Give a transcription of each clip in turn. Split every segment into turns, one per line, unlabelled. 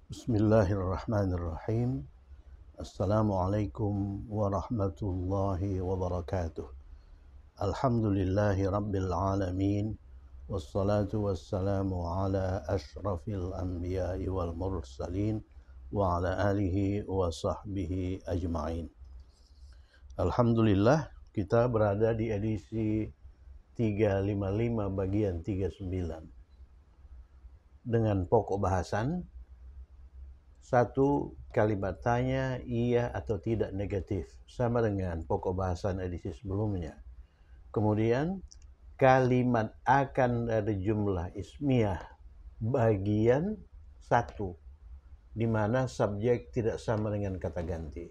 Bismillahirrahmanirrahim. Assalamualaikum warahmatullahi wabarakatuh. Alhamdulillahi rabbil alamin. Wassalatu wassalamu ala ashrafil anbiya'i wal mursalin wa ala alihi wa sahbihi ajma'in. Alhamdulillah, kita berada di edisi 355 bagian 39 dengan pokok bahasan. Satu, kalimat tanya iya atau tidak negatif, sama dengan pokok bahasan edisi sebelumnya. Kemudian, kalimat akan dari jumlah ismiyah bagian satu, di mana subjek tidak sama dengan kata ganti.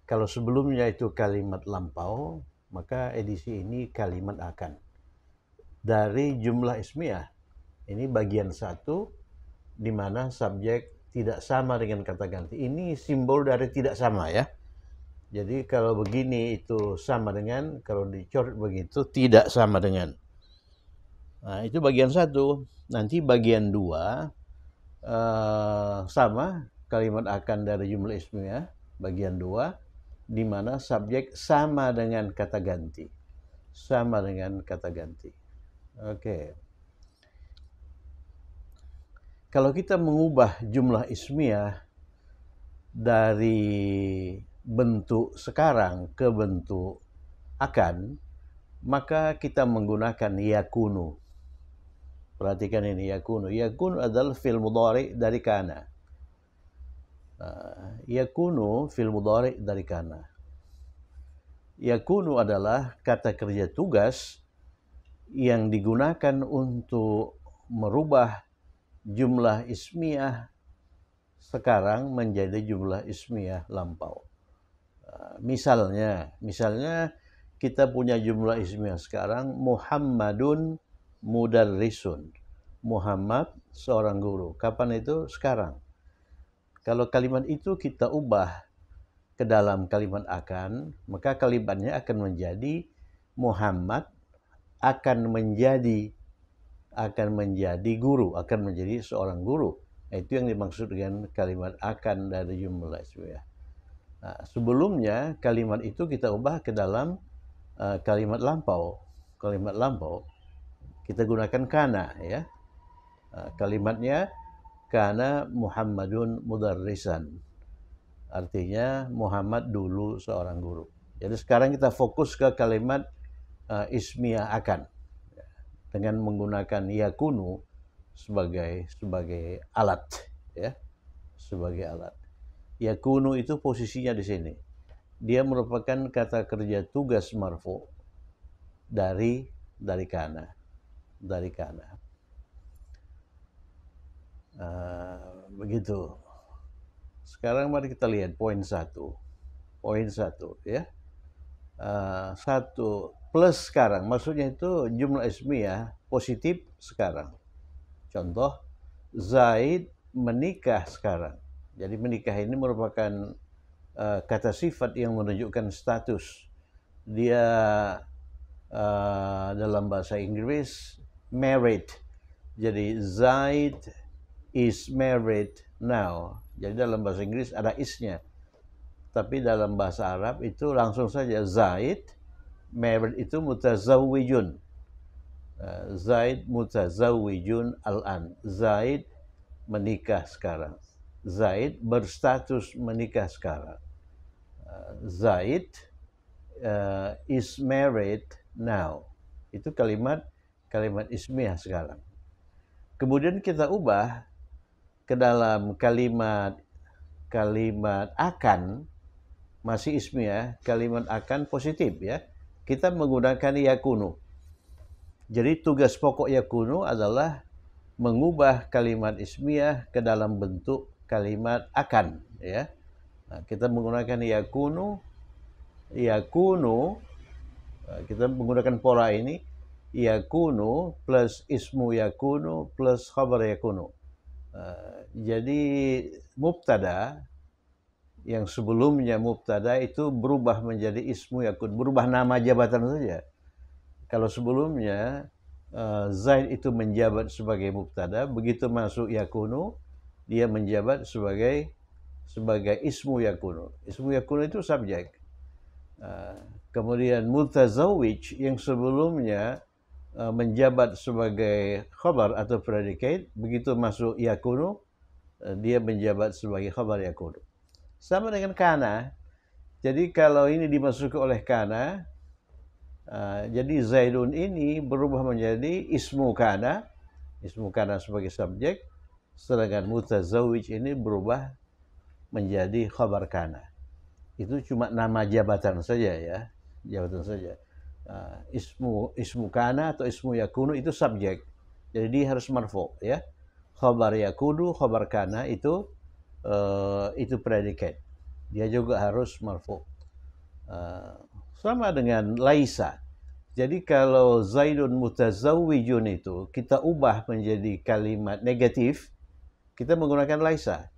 Kalau sebelumnya itu kalimat lampau, maka edisi ini kalimat akan. Dari jumlah ismiyah, ini bagian satu, di mana subjek tidak sama dengan kata ganti. Ini simbol dari tidak sama ya. Jadi kalau begini itu sama dengan, kalau dicoret begitu tidak sama dengan. Nah, itu bagian satu. Nanti bagian dua sama kalimat akan dari jumlah ismiyah bagian dua, di mana subjek sama dengan kata ganti. Sama dengan kata ganti. Oke. Kalau kita mengubah jumlah ismiyah dari bentuk sekarang ke bentuk akan, maka kita menggunakan yakunu. Perhatikan ini, yakunu. Yakunu adalah fi'il mudhari dari kana. Yakunu fi'il mudhari dari kana. Yakunu adalah kata kerja tugas yang digunakan untuk merubah jumlah ismiyah sekarang menjadi jumlah ismiyah lampau. Misalnya kita punya jumlah ismiyah sekarang Muhammadun mudarrisun. Muhammad seorang guru. Kapan itu? Sekarang. Kalau kalimat itu kita ubah ke dalam kalimat akan, maka kalimatnya akan menjadi Muhammad akan menjadi guru, akan menjadi seorang guru. Itu yang dimaksud dengan kalimat akan dari jumlah ismiyah. Nah, sebelumnya kalimat itu kita ubah ke dalam kalimat lampau. Kalimat lampau kita gunakan kana ya. Kalimatnya kana Muhammadun mudarrisan. Artinya Muhammad dulu seorang guru. Jadi sekarang kita fokus ke kalimat ismiyah akan dengan menggunakan yakunu sebagai alat ya, sebagai alat. Yakunu itu posisinya di sini. Dia merupakan kata kerja tugas marfu dari kana. Begitu. Sekarang mari kita lihat poin satu ya. Satu plus sekarang, maksudnya itu jumlah ismiyah positif sekarang. Contoh, Zaid menikah sekarang. Jadi menikah ini merupakan kata sifat yang menunjukkan status. Dia dalam bahasa Inggris married. Jadi Zaid is married now. Jadi dalam bahasa Inggris ada isnya. Tapi dalam bahasa Arab itu langsung saja Zaid married itu mutazawwijun. Zaid mutazawwijun al-an. Zaid menikah sekarang. Zaid berstatus menikah sekarang. Zaid is married now. Itu kalimat ismiyah sekarang. Kemudian kita ubah ke dalam kalimat akan, masih ismiyah, kalimat akan positif ya. Kita menggunakan yakunu. Jadi tugas pokok yakunu adalah mengubah kalimat ismiyah ke dalam bentuk kalimat akan ya. Nah, kita menggunakan yakunu, kita menggunakan pola ini, yakunu plus ismu yakunu plus khabar yakunu. Jadi mubtada yang sebelumnya mubtada itu berubah menjadi ismu yakun, berubah nama jabatan saja. Kalau sebelumnya Zaid itu menjabat sebagai mubtada, begitu masuk yakunu dia menjabat sebagai ismu yakunu. Ismu yakunu itu subjek. Kemudian mutazawwij yang sebelumnya menjabat sebagai khabar atau predicate, begitu masuk yakunu, dia menjabat sebagai khabar yakunu. Sama dengan kana. Jadi kalau ini dimasuki oleh kana, jadi Zaidun ini berubah menjadi ismu kana sebagai subjek, sedangkan mutazawwij ini berubah menjadi khabar kana. Itu cuma nama jabatan saja ya, jabatan saja. Ismu kana atau ismu yakunu itu subjek, jadi dia harus marfu ya. Khabar yakunu, khabar kana itu predikat, dia juga harus marfu. Sama dengan laisa. Jadi kalau Zaidun mutazawwijun itu kita ubah menjadi kalimat negatif, kita menggunakan laisa.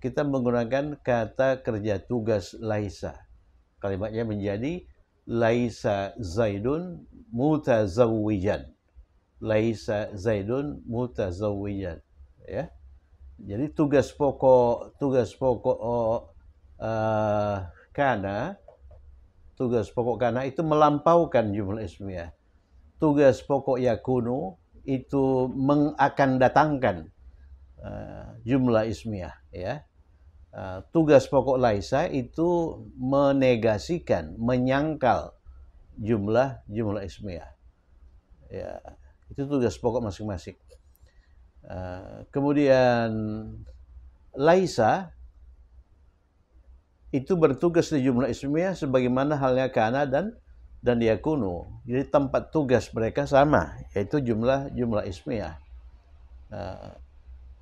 Kita menggunakan kata kerja tugas laisa. Kalimatnya menjadi laisa Zaidun mutazawwijan. Laisa Zaidun mutazawwijan. Ya. Jadi tugas pokok kana itu melampaukan jumlah ismiyah. Tugas pokok yakunu itu mengakan datangkan jumlah ismiyah ya. Tugas pokok laisa itu menegasikan, menyangkal jumlah ismiyah. Ya, itu tugas pokok masing-masing. Kemudian laisa itu bertugas di jumlah ismiyah sebagaimana halnya kana dan yakunu. Jadi tempat tugas mereka sama, yaitu jumlah ismiyah.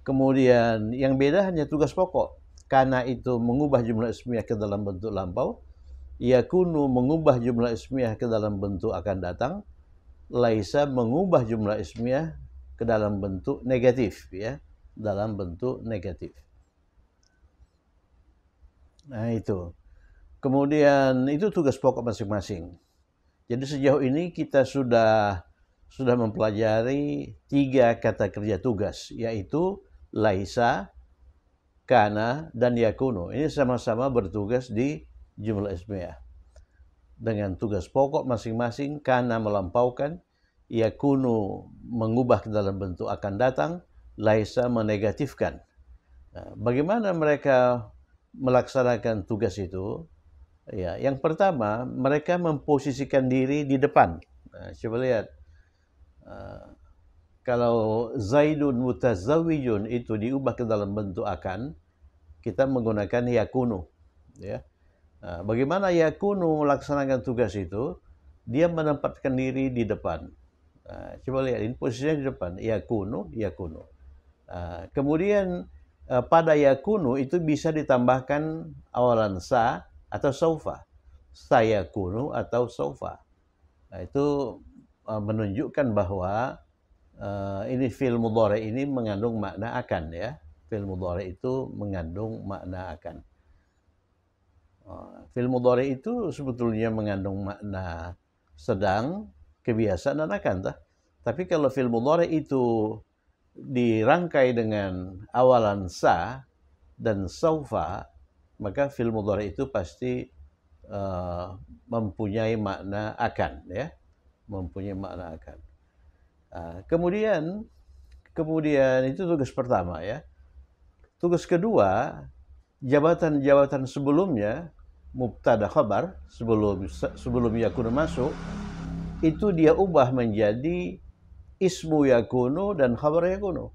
Kemudian yang beda hanya tugas pokok. Kana itu mengubah jumlah ismiyah ke dalam bentuk lampau, yakunu mengubah jumlah ismiyah ke dalam bentuk akan datang, laisa mengubah jumlah ismiyah ke dalam bentuk negatif ya, dalam bentuk negatif. Nah itu. Kemudian itu tugas pokok masing-masing. Jadi sejauh ini kita sudah mempelajari 3 kata kerja tugas, yaitu laisa, kana, dan yakunu. Ini sama-sama bertugas di jumlah ismiyah. Dengan tugas pokok masing-masing, kana melampaukan, yakunu mengubah ke dalam bentuk akan datang, laisa menegatifkan. Nah, bagaimana mereka melaksanakan tugas itu? Ya, yang pertama, mereka memposisikan diri di depan. Nah, coba lihat. Kalau Zaidun mutazawwijun itu diubah ke dalam bentuk akan, kita menggunakan yakunu. Ya. Bagaimana yakunu melaksanakan tugas itu? Dia menempatkan diri di depan. Coba lihat, ini posisinya di depan. Yakunu. Kemudian pada yakunu itu bisa ditambahkan awalan sa atau saufa. Sayakunu atau saufa. Nah, itu menunjukkan bahwa ini fi'il mudhari ini mengandung makna akan ya. Fi'il mudhari itu mengandung makna akan. Fi'il mudhari itu sebetulnya mengandung makna sedang, kebiasaan, dan akan. Tapi kalau fi'il mudhari itu dirangkai dengan awalan sa dan saufa, maka fi'il mudhari itu pasti mempunyai makna akan ya. Mempunyai makna akan. Kemudian itu tugas pertama ya. Tugas kedua, jabatan-jabatan sebelumnya, mubtada khabar, sebelum yakunu masuk, itu dia ubah menjadi ismu yakunu dan khabar yakunu.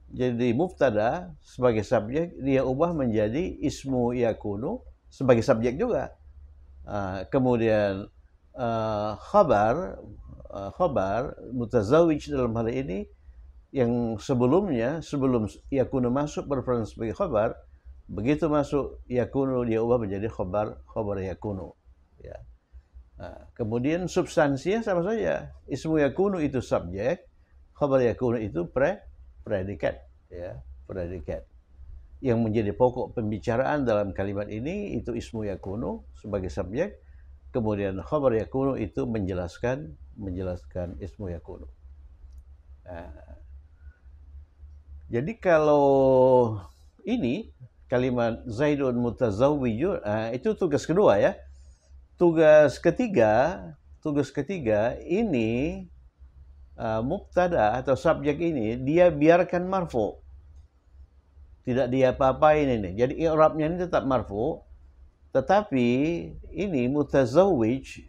Jadi mubtada sebagai subjek dia ubah menjadi ismu yakunu sebagai subjek juga. Kemudian khabar mutazawwij dalam hal ini yang sebelum yakunu masuk berperan sebagai khabar, begitu masuk yakunu dia ubah menjadi khabar yakunu ya. Kemudian substansinya sama saja. Ismu yakunu itu subjek, khabar yakunu itu predikat ya, predikat. Yang menjadi pokok pembicaraan dalam kalimat ini itu ismu yakunu sebagai subjek, kemudian khabar yakunu itu menjelaskan ismu yakunu. Jadi kalau ini kalimat Zaidun mutazawwijun, itu tugas kedua ya. Tugas ketiga ini mubtada atau subjek ini dia biarkan marfu. Tidak dia apa-apain ini. Jadi i'rabnya ini tetap marfu, tetapi ini mutazawwij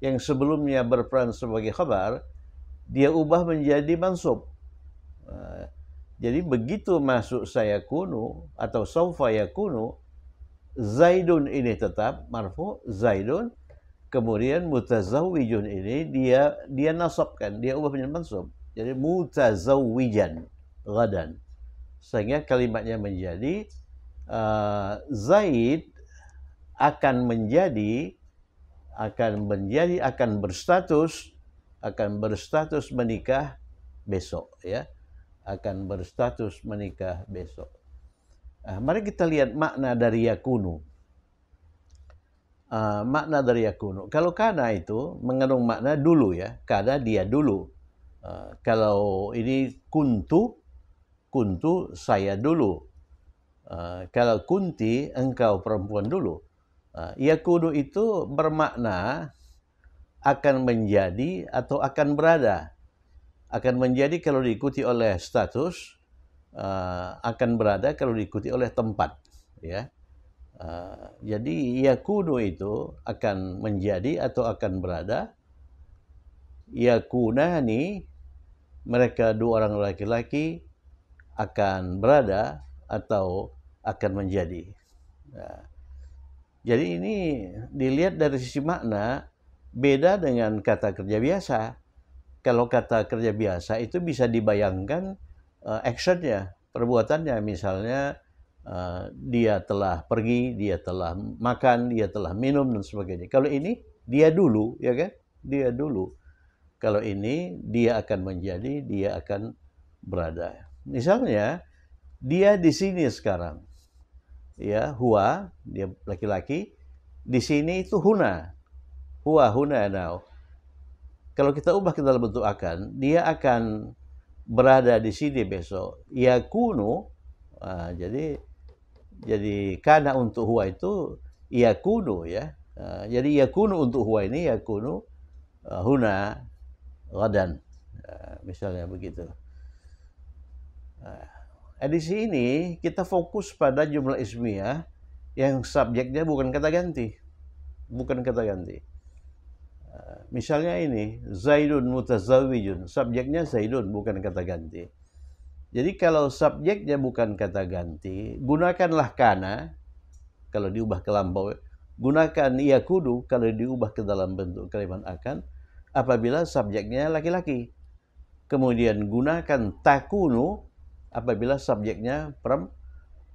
yang sebelumnya berperan sebagai khabar, dia ubah menjadi mansub. Jadi begitu masuk sayakunu atau saufa yakunu, Zaidun ini tetap marfu, Zaidun, kemudian mutazawwijun ini dia nasabkan, dia ubah menjadi mansub. Jadi mutazawwijan gadan. Sehingga kalimatnya menjadi Zaid akan berstatus menikah besok ya, akan berstatus menikah besok. Mari kita lihat makna dari yakunu. Makna dari yakunu. Kalau kana itu mengandung makna dulu ya, kana dia dulu. Kalau ini kuntu saya dulu. Kalau kunti engkau perempuan dulu. Yakunu itu bermakna akan menjadi atau akan berada. Akan menjadi kalau diikuti oleh status, akan berada kalau diikuti oleh tempat, ya. Jadi yakunu itu akan menjadi atau akan berada. Yakunani, mereka dua orang laki-laki akan berada atau akan menjadi. Jadi ini dilihat dari sisi makna beda dengan kata kerja biasa. Kalau kata kerja biasa itu bisa dibayangkan actionnya, perbuatannya, misalnya dia telah pergi, dia telah makan, dia telah minum dan sebagainya. Kalau ini dia dulu, ya kan? Dia dulu. Kalau ini dia akan menjadi, dia akan berada. Misalnya dia di sini sekarang, ya, huwa, dia laki-laki, di sini itu huna, huwa huna now. Kalau kita ubah ke dalam bentuk akan, dia akan berada di sini besok. Yakunu, jadi kana untuk huwa itu yakunu ya. Jadi yakunu untuk huwa ini yakunu huna gadan. Misalnya begitu. Edisi ini kita fokus pada jumlah ismiyah yang subjeknya bukan kata ganti. Bukan kata ganti. Misalnya ini, Zaidun mutazawwijun, subjeknya Zaidun, bukan kata ganti. Jadi kalau subjeknya bukan kata ganti, gunakanlah kana, kalau diubah ke lampau, gunakan yakudu, kalau diubah ke dalam bentuk kalimat akan, apabila subjeknya laki-laki. Kemudian gunakan takunu, apabila subjeknya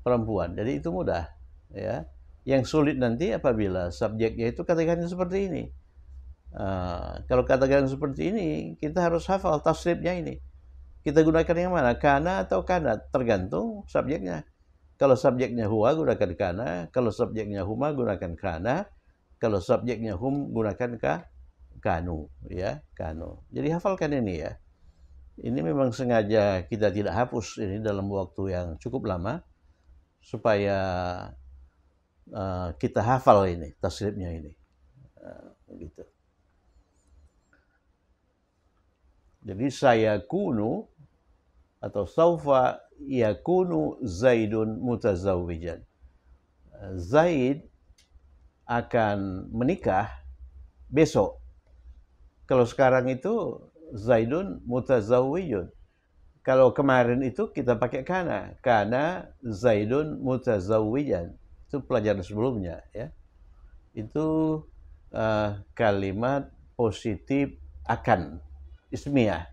perempuan. Jadi itu mudah. Ya. Yang sulit nanti apabila subjeknya itu kata ganti seperti ini. Kalau katakan seperti ini, kita harus hafal tasrifnya ini. Kita gunakan yang mana? Kana atau kana? Tergantung subjeknya. Kalau subjeknya huwa, gunakan kana. Kalau subjeknya huma, gunakan kana. Kalau subjeknya hum, gunakan kanu. Ya, kanu. Jadi hafalkan ini ya. Ini memang sengaja kita tidak hapus ini dalam waktu yang cukup lama. Supaya kita hafal ini, tasrifnya ini. Begitu. Jadi saya kunu atau saufa yakunu Zaidun mutazawwijan. Zaid akan menikah besok. Kalau sekarang itu Zaidun mutazawwijun. Kalau kemarin itu kita pakai kana. Kana Zaidun mutazawwijan. Itu pelajaran sebelumnya ya. Itu kalimat positif akan. Ismiyah.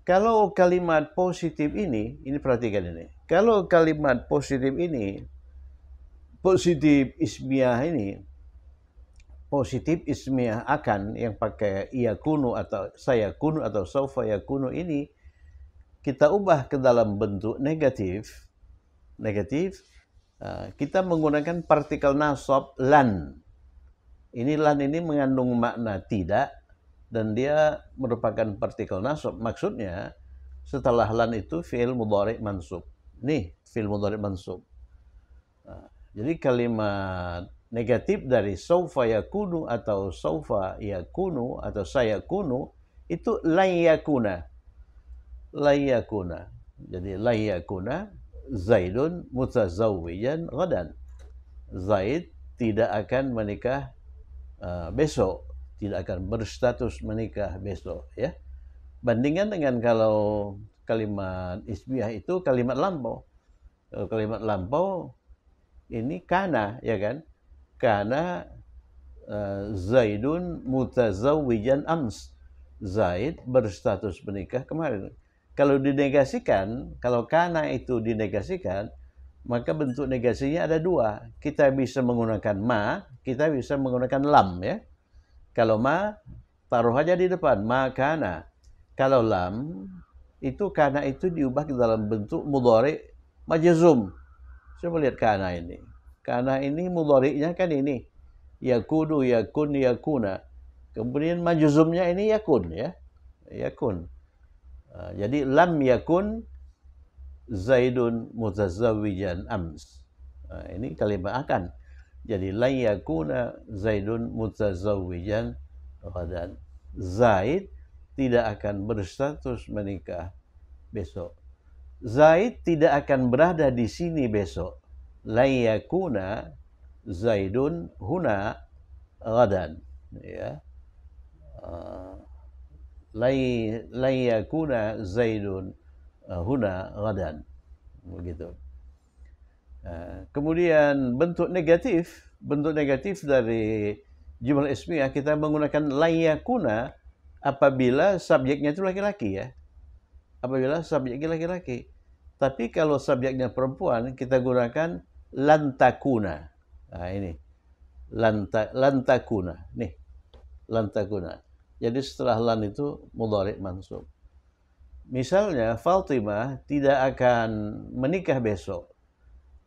Kalau kalimat positif ini perhatikan ini. Kalau kalimat positif ini, positif ismiyah ini, positif ismiyah akan yang pakai yakunu atau saya kunu atau saufa yakunu ini, kita ubah ke dalam bentuk negatif, kita menggunakan partikel nasab lan. Ini lan ini mengandung makna tidak, dan dia merupakan partikel nasab. Maksudnya setelah lan itu fi'il mudhari' mansub. Nih, fi'il mudhari' mansub. Nah, jadi kalimat negatif dari saufa yakunu atau saufa yakunu atau sayakunu itu layakuna. Layakuna. Jadi layakuna Zaidun mutazawwijan ghadan. Zaid tidak akan menikah besok, tidak akan berstatus menikah besok, ya. Bandingkan dengan kalau kalimat ismiyah itu kalimat lampau. Kalau kalimat lampau ini kana, ya kan? Kana Zaidun mutazawwijan ams. Zaid berstatus menikah kemarin. Kalau dinegasikan, kalau kana itu dinegasikan, maka bentuk negasinya ada dua. Kita bisa menggunakan ma, kita bisa menggunakan lam, ya. Kalau ma, taruh aja di depan, ma kana. Kalau lam, itu kana itu diubah ke dalam bentuk mudhari majzum. Coba lihat kana ini. Kana ini mudhari'nya kan ini. Yakunu, yakun, yakuna. Kemudian majzumnya ini yakun, ya. Yakun. Jadi lam yakun Zaidun mutazawwijan ams. Ini kalimat akan. Jadi la yakuna Zaidun mutazawwijan ghadan. Zaid tidak akan berstatus menikah besok. Zaid tidak akan berada di sini besok. La yakuna Zaidun huna ghadan. Ya. La yakuna Zaidun huna ghadan. Begitu. Kemudian bentuk negatif dari jumlah ismiyah kita menggunakan la yakuna apabila subjeknya itu laki-laki, ya. Apabila subjeknya laki-laki. Tapi kalau subjeknya perempuan kita gunakan lantakuna. Nah, ini lantakuna. Nih, lantakuna. Jadi setelah lan itu mudhari' mansub. Misalnya Fatimah tidak akan menikah besok.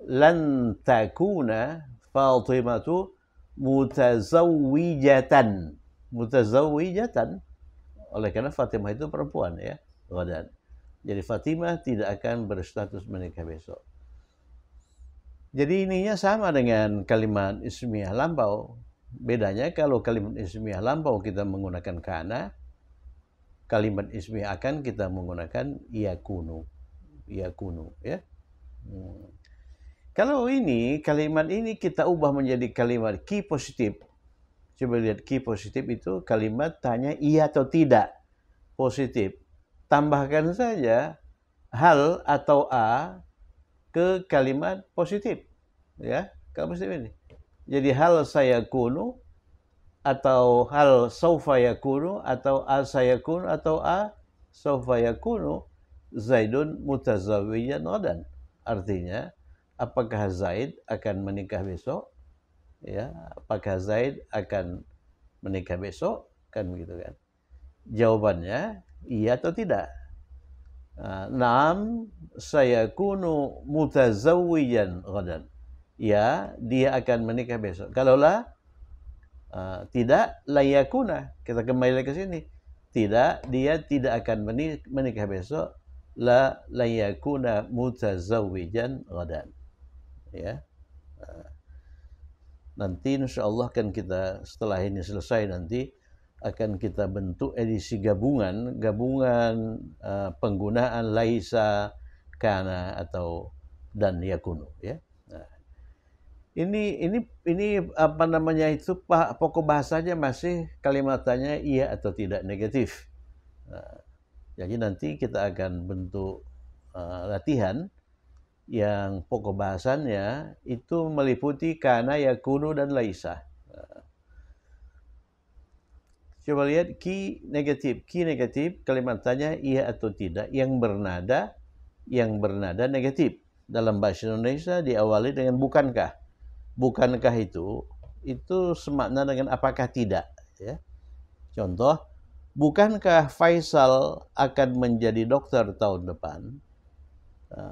Lan takuna Fatimatu mutazawwijatan. Mutazawwijatan. Oleh karena Fatimah itu perempuan, ya. Ghadan. Jadi Fatimah tidak akan berstatus menikah besok. Jadi ininya sama dengan kalimat ismiyah lampau. Bedanya kalau kalimat ismiyah lampau kita menggunakan kana, kalimat ismiyah akan kita menggunakan yakunu. Yakunu, ya. Kalau ini, kalimat ini kita ubah menjadi kalimat ki positif. Coba lihat ki positif itu kalimat tanya iya atau tidak. Positif. Tambahkan saja hal atau a ke kalimat positif, ya. Kalau positif ini. Jadi hal saya kunu atau hal saufa yakunu atau a saya kunu atau a saufa yakunu Zaidun mutazawwijan ghadan. Artinya, apakah Zaid akan menikah besok? Ya, apakah Zaid akan menikah besok? Kan begitu kan. Jawabannya iya atau tidak. Naam sayakunu mutazawwijan ghadan. Ya, dia akan menikah besok. Kalaulah tidak, layakuna. Kita kembali lagi ke sini. Tidak, dia tidak akan menikah besok. La layakuna mutazawwijan ghadan. Ya. Nanti insyaallah kan kita setelah ini selesai nanti akan kita bentuk edisi gabungan penggunaan laisa, kana atau dan yakunu, ya. Nah, ini apa namanya itu pokok bahasanya masih kalimatnya iya atau tidak negatif. Nah, jadi nanti kita akan bentuk latihan yang pokok bahasannya itu meliputi kana, yakunu dan laisa. Coba lihat ki negatif. Ki negatif kalimat tanya iya atau tidak yang bernada negatif. Dalam bahasa Indonesia diawali dengan bukankah. Bukankah itu semakna dengan apakah tidak, ya. Contoh, bukankah Faisal akan menjadi dokter tahun depan?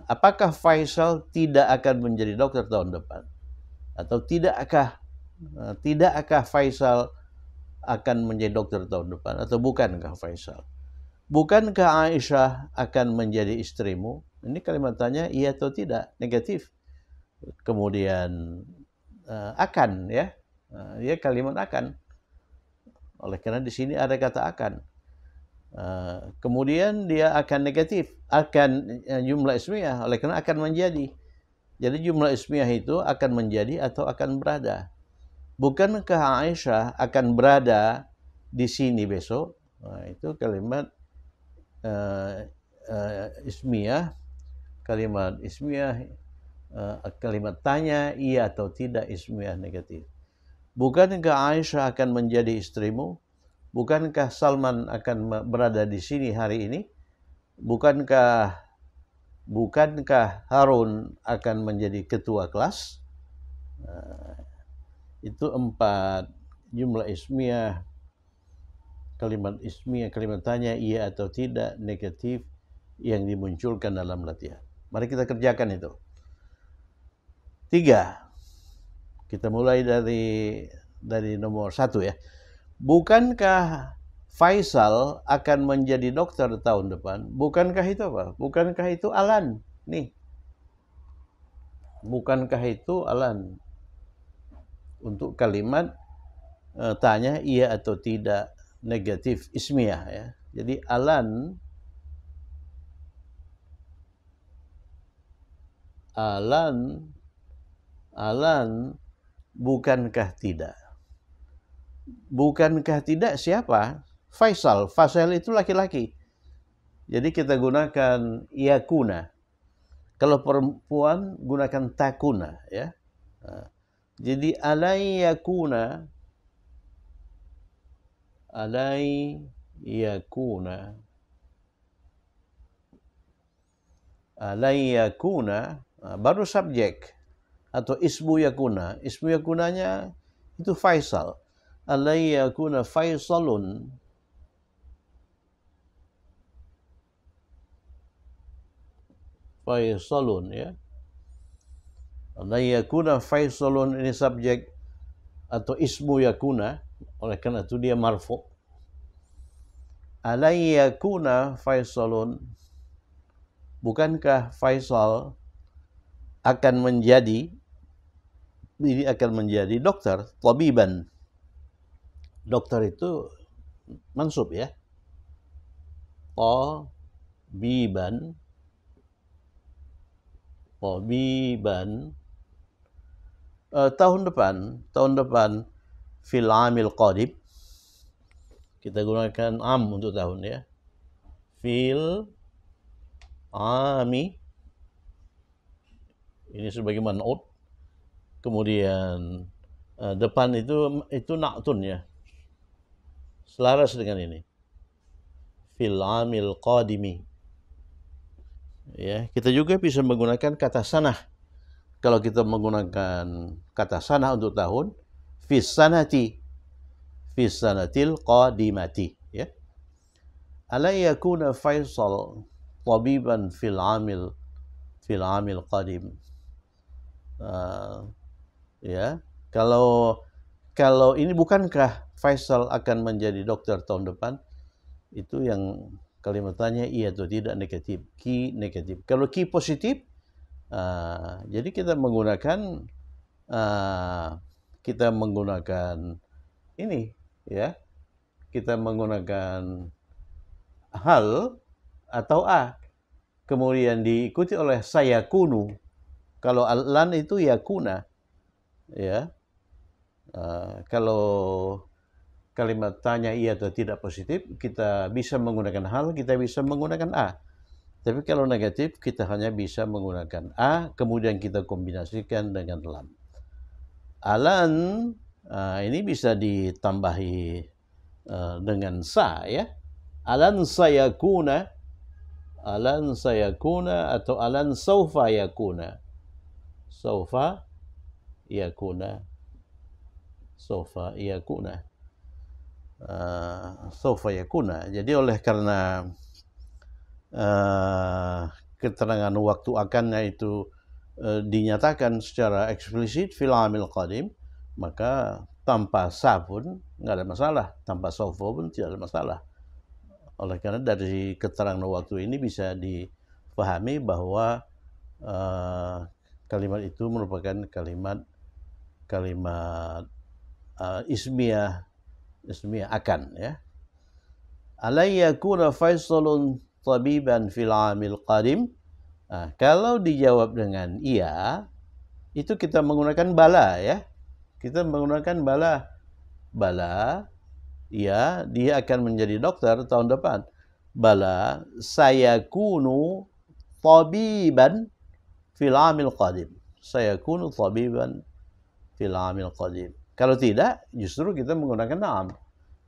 Apakah Faisal tidak akan menjadi dokter tahun depan? Atau tidakkah Faisal akan menjadi dokter tahun depan? Atau bukankah Faisal? Bukankah Aisyah akan menjadi istrimu? Ini kalimat tanya iya atau tidak, negatif. Kemudian akan, ya, dia kalimat akan. Oleh karena di sini ada kata akan. Kemudian dia akan negatif, akan jumlah ismiyah, oleh karena akan menjadi. Jadi jumlah ismiyah itu akan menjadi atau akan berada. Bukankah Aisyah akan berada di sini besok? Nah, itu kalimat ismiyah, kalimat ismiyah, kalimat tanya iya atau tidak ismiyah negatif. Bukankah Aisyah akan menjadi istrimu? Bukankah Salman akan berada di sini hari ini? Bukankah Harun akan menjadi ketua kelas? Itu 4 jumlah ismiyah, kalimat ismiyah, kalimat tanya iya atau tidak negatif yang dimunculkan dalam latihan. Mari kita kerjakan itu. 3. Kita mulai dari nomor 1 ya. Bukankah Faisal akan menjadi dokter tahun depan? Bukankah itu apa? Bukankah itu Alan? Nih. Bukankah itu Alan? Untuk kalimat tanya iya atau tidak negatif ismiyah ya. Jadi Alan bukankah tidak? Bukankah tidak siapa? Faisal. Faisal itu laki-laki. Jadi kita gunakan yakuna. Kalau perempuan gunakan takuna ya. Jadi alai yakuna baru subjek atau ismu yakuna. Ismu yakunanya itu Faisal. Alai yakuna Faisalun. Ya. Alai yakuna Faisalun ini subjek atau ismu yakuna, oleh karena itu dia marfu. Alai yakuna Faisalun, bukankah Faisal akan menjadi dokter, tabiban. Dokter itu mansub ya. Tabiban tahun depan fil amil qadim. Kita gunakan am untuk tahun ya. Fil ami ini sebagai man'ut. Kemudian depan itu na'tun ya. Selaras dengan ini. Fil amil qadimi. Ya, kita juga bisa menggunakan kata sanah. Kalau kita menggunakan kata sanah untuk tahun, fis sanatil qadimati ya. Ala yakuna Faisal tabiban fil amil qadim. Ya, kalau ini bukankah Faisal akan menjadi dokter tahun depan? Itu yang kalimat tanya iya atau tidak negatif. Ki negatif. Kalau ki positif, jadi kita menggunakan ini ya. Kita menggunakan hal atau a. Kemudian diikuti oleh sayakunu. Kalau lan itu yakuna. Ya. Kalau kalimat tanya iya atau tidak positif, kita bisa menggunakan hal, kita bisa menggunakan a. Tapi kalau negatif, kita hanya bisa menggunakan a, kemudian kita kombinasikan dengan lam. Alan, ini bisa ditambahi dengan sa ya. Alan sayakuna atau alan saufa yakuna. Saufa yakuna. Jadi oleh karena keterangan waktu akannya itu dinyatakan secara eksplisit fil amil qadim, maka tanpa sa pun nggak ada masalah, tanpa saufa pun tidak ada masalah. Oleh karena dari keterangan waktu ini bisa dipahami bahwa kalimat itu merupakan kalimat ismiyah akan, ya. Alayyakuna faisalun tabiban fil amil qadim. Kalau dijawab dengan iya, itu kita menggunakan bala, ya. Kita menggunakan bala. Bala, ya, dia akan menjadi dokter tahun depan. Bala sayakunu tabiban fil amil qadim. Sayakunu tabiban fil amil qadim. Kalau tidak, justru kita menggunakan na'am.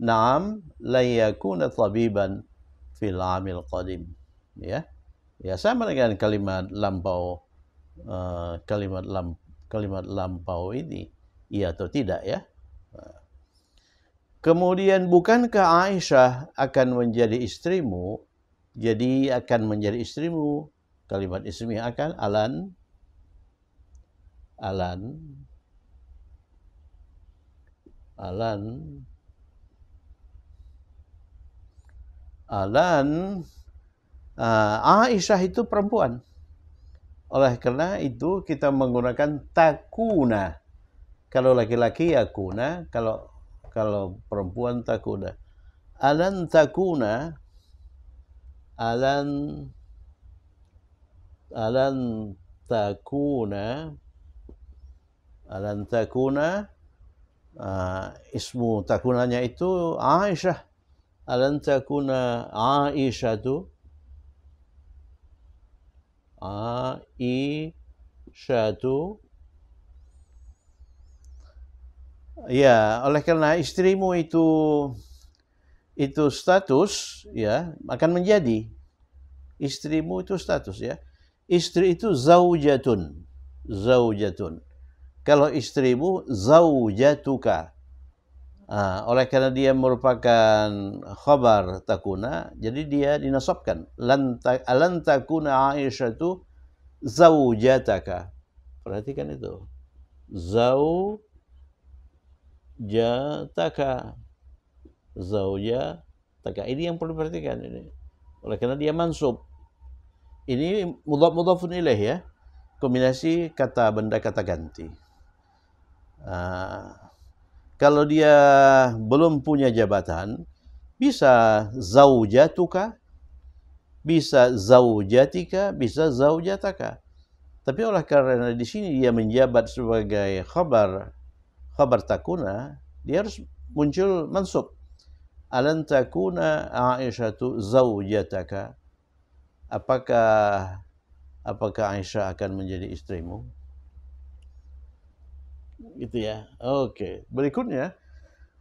Na'am la yakuna tabiban fil amil qadim. Ya. Ya, sama dengan kalimat lampau, kalimat lampau ini, iya atau tidak, ya. Kemudian, bukankah Aisyah akan menjadi istrimu? Jadi akan menjadi istrimu, kalimat ismi akan alan Aisyah itu perempuan. Oleh karena itu kita menggunakan takuna. Kalau laki-laki yakuna, kalau perempuan takuna. Alan takuna ismu takunanya itu Aisyah. Alan takuna Aisyatu ya, oleh karena istrimu itu status, ya, akan menjadi istrimu itu status, ya. Istri itu zaujatun. Kalau istrimu zaujatuka. Oleh karena dia merupakan khabar takuna, jadi dia dinasabkan. Alan takuna Aisyatu zaujataka. Perhatikan itu. Zaujataka. Ini yang perlu diperhatikan ini. Oleh karena dia mansub. Ini mudhaf-mudhafun ilaih, ya. Kombinasi kata benda kata ganti. Kalau dia belum punya jabatan, bisa zaujatuka, bisa zaujatika, bisa zaujataka. Tapi oleh karena di sini dia menjabat sebagai khabar takuna, dia harus muncul mansub. Alan takuna Aisyatu zaujataka. Apakah Aisyah akan menjadi istrimu? Gitu, ya. Oke. Berikutnya,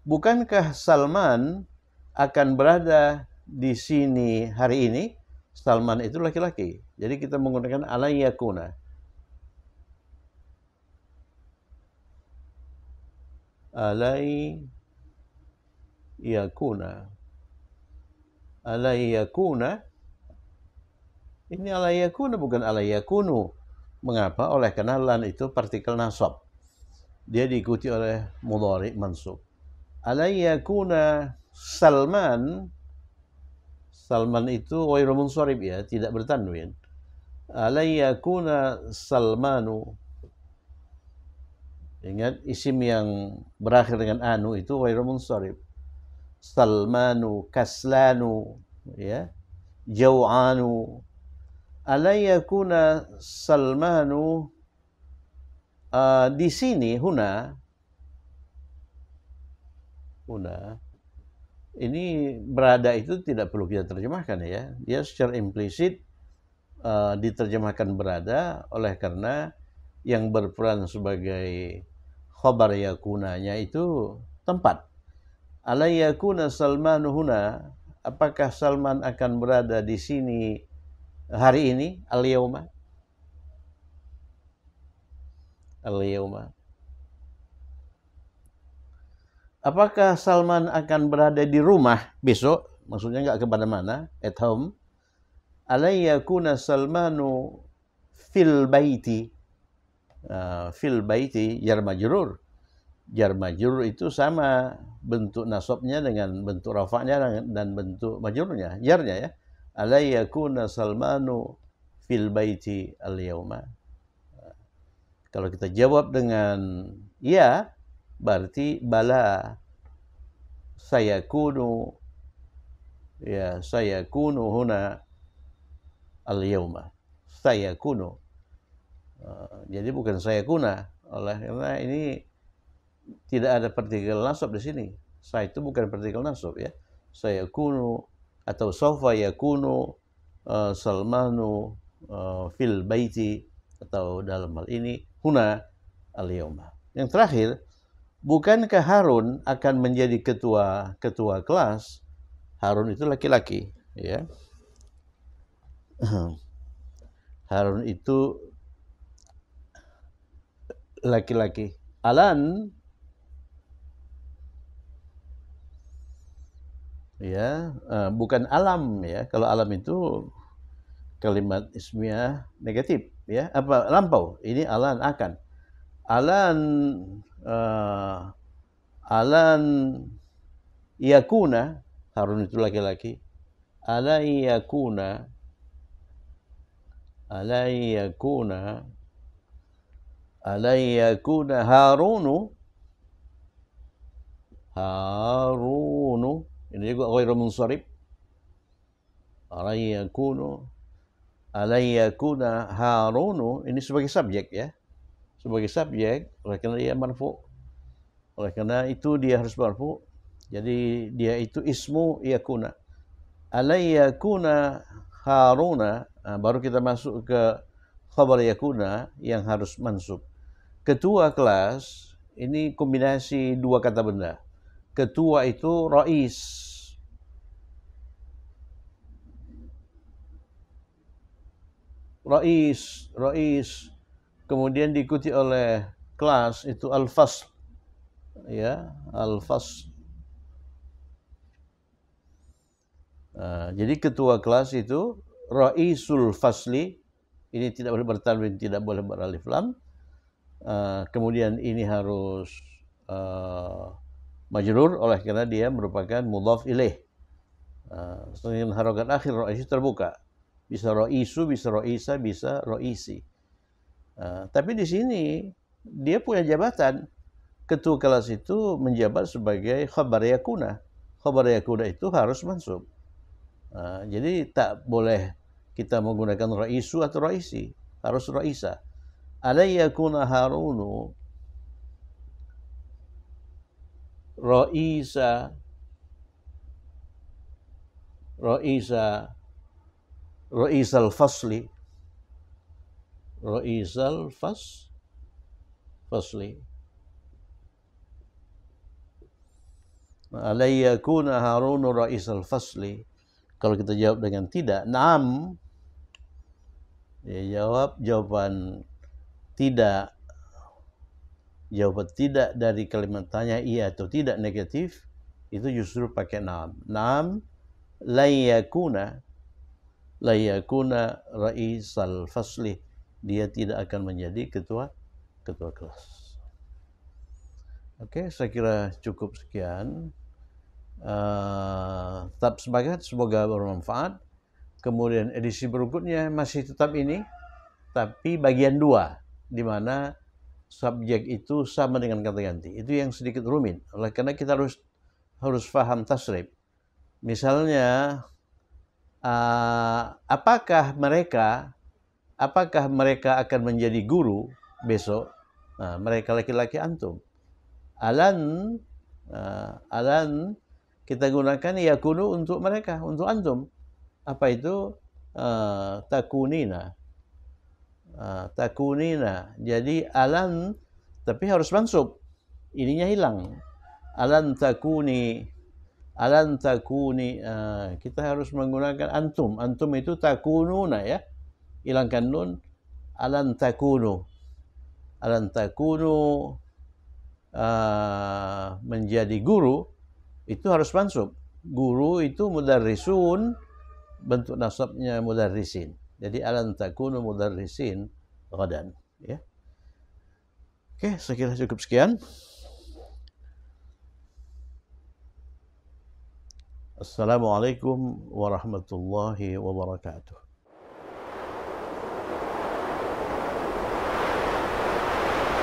bukankah Salman akan berada di sini hari ini? Salman itu laki-laki. Jadi kita menggunakan alayyakuna. Alayyakuna. Ini alayyakuna bukan alayyakunu. Mengapa? Oleh karena lan itu partikel nasab. Dia diikuti oleh mudhari mansub. Alayyakuna Salman itu ghairu munsharif, ya, tidak bertanwin. Alayyakuna Salmanu. Ingat, isim yang berakhir dengan anu itu ghairu munsharif. Salmanu, kaslanu, ya, jau'anu. Alayyakuna Salmanu. Di sini huna ini berada itu tidak perlu kita terjemahkan, ya. Dia secara implisit diterjemahkan berada oleh karena yang berperan sebagai khabar yakunanya itu tempat. Alayyakuna Salmanu huna. Apakah Salman akan berada di sini hari ini? Al-yawma. Apakah Salman akan berada di rumah besok? Maksudnya nggak kemana-mana, at home. Alayyakuna Salmanu fil baiti. Fil baiti jar majrur. jar majrur itu sama bentuk nasabnya dengan bentuk rafa'nya dan bentuk majrurnya, jarnya ya. Alai yakuna Salmanu fil baiti al-yauma. Kalau kita jawab dengan ya, berarti bala sayakunu, ya sayakunu huna al-yauma. Sayakunu. Jadi bukan sayakuna, karena ini tidak ada partikel nasab di sini. Saya itu bukan partikel nasab ya. Sayakunu atau sawfa yakunu Salmanu fil baiti, atau dalam hal ini huna al-yauma. Yang terakhir, bukankah Harun akan menjadi ketua kelas? Harun itu laki-laki, ya. Harun itu laki-laki. Alan, ya, bukan alam ya. Kalau alam itu kalimat ismiyah negatif ya, apa lampau. Ini alan akan. Alan yakuna, Harun itu laki-laki. Ala yakuna Harunu, ini juga ghairu munsharif. Ala yakuna Harunu, ini sebagai subjek ya. Sebagai subjek, oleh karena dia marfu. Oleh karena itu dia harus marfu. Jadi dia itu ismu yakuna. Ala yakuna Haruna, baru kita masuk ke khabar yakuna yang harus mansub. Ketua kelas, ini kombinasi dua kata benda. Ketua itu rais. Rais. Kemudian diikuti oleh kelas itu al-fasl. Ya, al-fasl. Jadi ketua kelas itu raisul fasli. Ini tidak boleh bertanwin, tidak boleh beralif lam. Kemudian ini harus majrur, oleh karena dia merupakan mudhaf ilaih. Dengan harokat akhir rais terbuka. Bisa raisu, bisa raisa, bisa raisi. Tapi di sini dia punya jabatan. Ketua kelas itu menjabat sebagai khabar yakuna. Khabar yakuna itu harus mansub. Jadi tak boleh kita menggunakan raisu atau raisi, harus raisa. Alai yakuna Harunu raisal fasli. Alai yakuna Harunu raisal fasli. Kalau kita jawab dengan tidak, naam, ya jawaban tidak. Jawaban tidak dari kalimat tanya iya atau tidak negatif, itu justru pakai naam. Naam, layakuna raisal fasli. Dia tidak akan menjadi ketua kelas. Oke, saya kira cukup sekian. Tetap semangat, semoga bermanfaat. Kemudian edisi berikutnya masih tetap ini, tapi bagian 2, di mana subjek itu sama dengan kata ganti. Itu yang sedikit rumit, oleh karena kita harus paham tasrif. Misalnya, apakah mereka akan menjadi guru besok? Mereka laki-laki antum. Alan kita gunakan yakunu untuk mereka, untuk antum. Apa itu? Takunina. Jadi alan, tapi harus mansub. Ininya hilang. Alan takuni. Kita harus menggunakan antum. Antum itu takununa ya. Hilangkan nun. Alan takunu menjadi guru, itu harus mansub. Guru itu mudarrisun, bentuk nasabnya mudarrisin. Jadi alan takunu mudarrisin ghadan, ya. Oke, saya kira cukup sekian. Assalamualaikum warahmatullahi wabarakatuh.